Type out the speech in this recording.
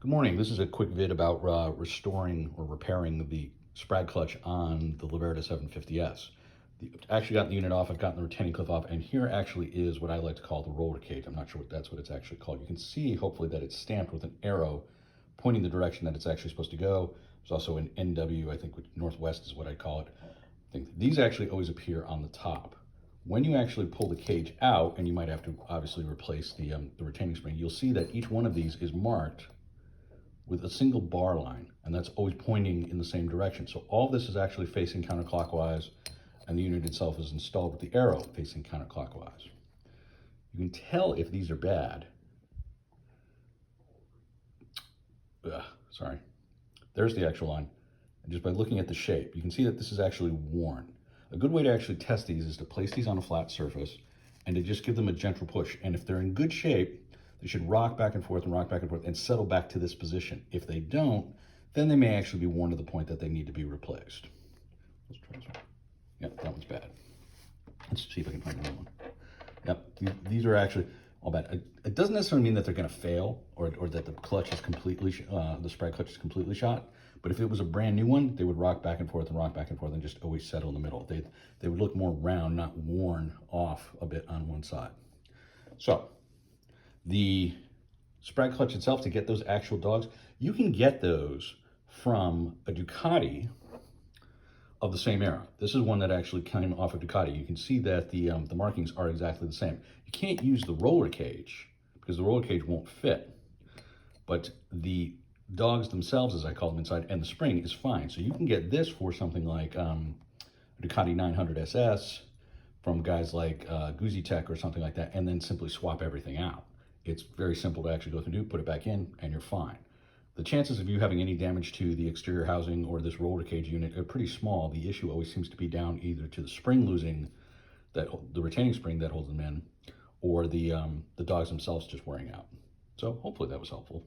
Good morning. This is a quick vid about restoring or repairing the sprag clutch on the Laverda 750S. Actually gotten the unit off, I've gotten the retaining clip off, and here actually is what I like to call the roller cage. I'm not sure what that's what it's actually called. You can see hopefully that it's stamped with an arrow pointing the direction that it's actually supposed to go. There's also an NW, I think Northwest is what I call it. I think these actually always appear on the top. When you actually pull the cage out, and you might have to obviously replace the retaining spring, you'll see that each one of these is marked with a single bar line, and that's always pointing in the same direction. So all this is actually facing counterclockwise, and the unit itself is installed with the arrow facing counterclockwise. You can tell if these are bad. Sorry. There's the actual line. And just by looking at the shape, you can see that this is actually worn. A good way to actually test these is to place these on a flat surface and to just give them a gentle push. And if they're in good shape, they should rock back and forth and rock back and forth and settle back to this position. If they don't, then they may actually be worn to the point that they need to be replaced. Let's try this one. Yep, that one's bad. Let's see if I can find another one. Yep, these are actually all bad. It doesn't necessarily mean that they're going to fail or that the clutch is completely, the sprag clutch is completely shot. But if it was a brand new one, they would rock back and forth and rock back and forth and just always settle in the middle. They would look more round, not worn off a bit on one side. So the sprag clutch itself, to get those actual dogs, you can get those from a Ducati of the same era. This is one that actually came off of Ducati. You can see that the markings are exactly the same. You can't use the roller cage because the roller cage won't fit, but the dogs themselves, as I call them inside, and the spring is fine. So you can get this for something like Ducati 900 SS from guys like Guzzi Tech or something like that, and then simply swap everything out. It's very simple to actually go through, put it back in, and you're fine. The chances of you having any damage to the exterior housing or this roller cage unit are pretty small. The issue always seems to be down either to the spring losing, the retaining spring that holds them in, or the dogs themselves just wearing out. So hopefully that was helpful.